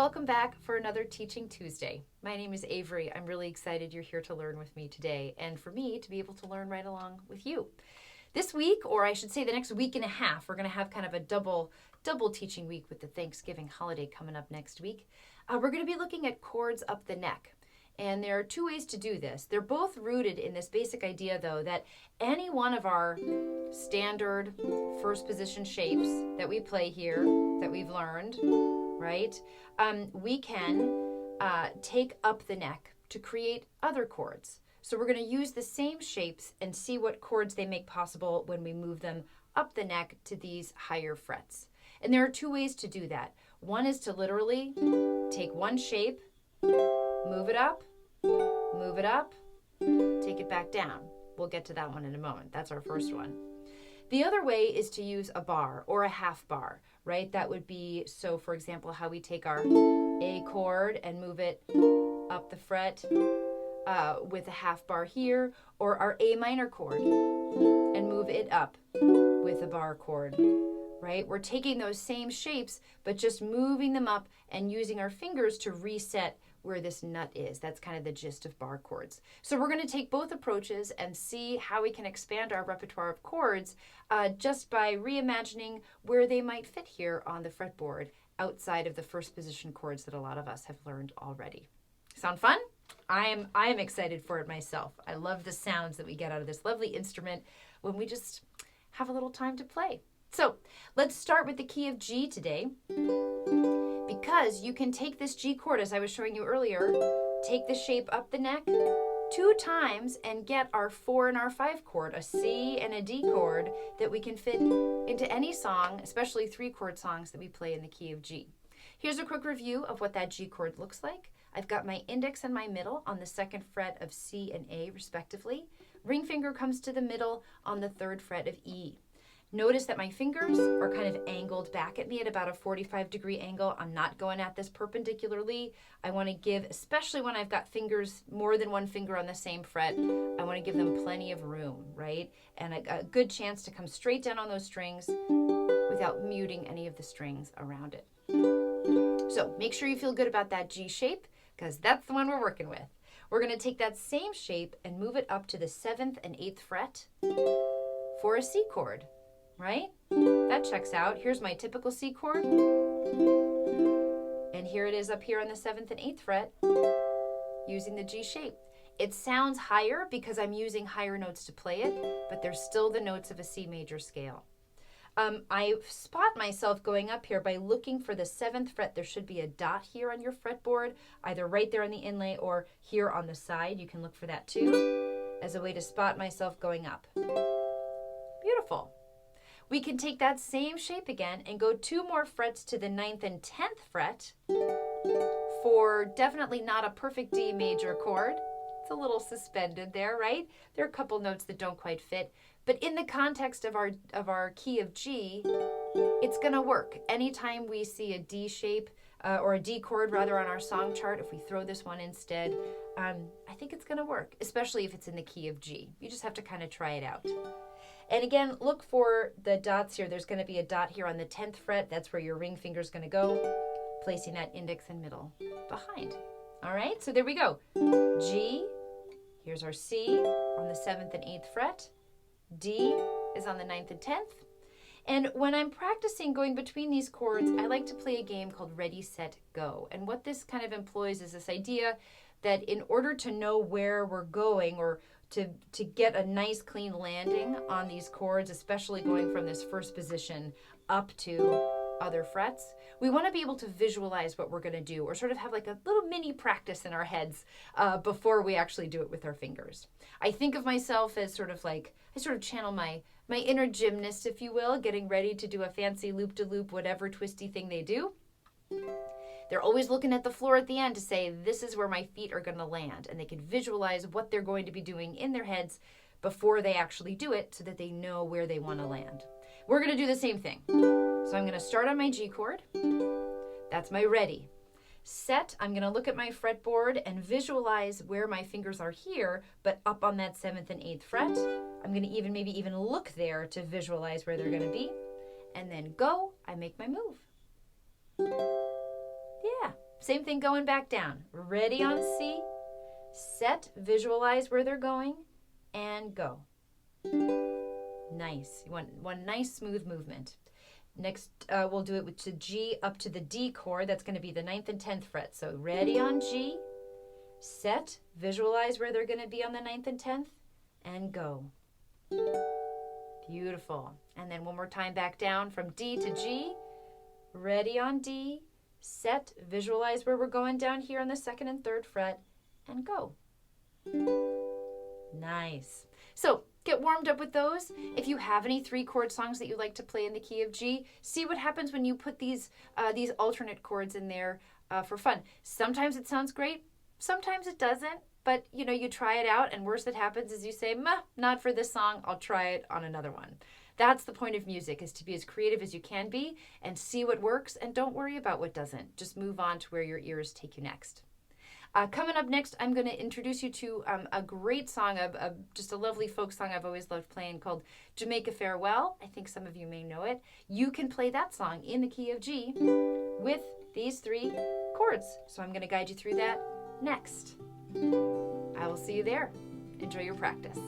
welcome back for another Teaching Tuesday. My name is Avery. I'm really excited you're here to learn with me today and for me to be able to learn right along with you. This week, or I should say the next week and a half, we're going to have kind of a double teaching week with the Thanksgiving holiday coming up next week. We're going to be looking at chords up the neck. And there are two ways to do this. They're both rooted in this basic idea, though, that any one of our standard first position shapes that we play here, that we've learned, right? We can take up the neck to create other chords. So we're going to use the same shapes and see what chords they make possible when we move them up the neck to these higher frets. And there are two ways to do that. One is to literally take one shape, move it up, take it back down. We'll get to that one in a moment. That's our first one. The other way is to use a bar or a half bar, right? That would be, so for example, how we take our A chord and move it up the fret with a half bar here, or our A minor chord and move it up with a bar chord, right? We're taking those same shapes, but just moving them up and using our fingers to reset where this nut is. That's kind of the gist of bar chords. So we're going to take both approaches and see how we can expand our repertoire of chords just by reimagining where they might fit here on the fretboard outside of the first position chords that a lot of us have learned already. Sound fun? I am excited for it myself. I love the sounds that we get out of this lovely instrument when we just have a little time to play. So let's start with the key of G today, because you can take this G chord, as I was showing you earlier, take the shape up the neck 2 times and get our 4 and our 5 chord, a C and a D chord that we can fit into any song, especially 3-chord songs that we play in the key of G. Here's a quick review of what that G chord looks like. I've got my index and my middle on the 2nd fret of C and A respectively. Ring finger comes to the middle on the 3rd fret of E. Notice that my fingers are kind of angled back at me at about a 45-degree angle. I'm not going at this perpendicularly. I want to give, especially when I've got fingers, more than one finger on the same fret, I want to give them plenty of room, right? And a good chance to come straight down on those strings without muting any of the strings around it. So make sure you feel good about that G shape, because that's the one we're working with. We're going to take that same shape and move it up to the 7th and 8th fret for a C chord. Right? That checks out. Here's my typical C chord. And here it is up here on the 7th and 8th fret using the G shape. It sounds higher because I'm using higher notes to play it, but they're still the notes of a C major scale. I spot myself going up here by looking for the 7th fret. There should be a dot here on your fretboard, either right there on the inlay or here on the side. You can look for that too as a way to spot myself going up. Beautiful. We can take that same shape again and go 2 more frets to the 9th and 10th fret for definitely not a perfect D major chord. It's a little suspended there, right? There are a couple notes that don't quite fit, but in the context of our key of G, it's going to work. Anytime we see a D shape or a D chord rather on our song chart, if we throw this one instead, I think it's going to work, especially if it's in the key of G. You just have to kind of try it out. And again, look for the dots here. There's going to be a dot here on the 10th fret. That's where your ring finger is going to go, placing that index and middle behind. All right, so there we go. G, here's our C on the 7th and 8th fret. D is on the 9th and 10th. And when I'm practicing going between these chords, I like to play a game called Ready, Set, Go. And what this kind of employs is this idea that in order to know where we're going, or to get a nice clean landing on these chords, especially going from this first position up to other frets, we want to be able to visualize what we're going to do, or sort of have like a little mini practice in our heads before we actually do it with our fingers. I think of myself as sort of like, I sort of channel my inner gymnast, if you will, getting ready to do a fancy loop-de-loop, whatever twisty thing they do. They're always looking at the floor at the end to say, this is where my feet are going to land. And they can visualize what they're going to be doing in their heads before they actually do it so that they know where they want to land. We're going to do the same thing. So I'm going to start on my G chord. That's my ready. Set, I'm going to look at my fretboard and visualize where my fingers are here, but up on that 7th and 8th fret. I'm going to maybe even look there to visualize where they're going to be. And then go, I make my move. Yeah, Same thing going back down. Ready on C, set, visualize where they're going, and go. Nice. You want one nice smooth movement. Next, we'll do it to G up to the D chord. That's going to be the 9th and 10th fret. So ready on G, set, visualize where they're going to be on the 9th and 10th, and go. Beautiful. And then one more time back down from D to G, ready on D, set, visualize where we're going down here on the 2nd and 3rd fret, and go. Nice. So get warmed up with those. If you have any 3-chord songs that you like to play in the key of G, see what happens when you put these alternate chords in there for fun. Sometimes it sounds great, sometimes it doesn't, but you try it out, and worst that happens is you say, not for this song, I'll try it on another one. That's the point of music, is to be as creative as you can be and see what works, and don't worry about what doesn't. Just move on to where your ears take you next. Coming up next, I'm going to introduce you to a great song, just a lovely folk song I've always loved playing called Jamaica Farewell. I think some of you may know it. You can play that song in the key of G with these 3 chords. So I'm going to guide you through that next. I will see you there. Enjoy your practice.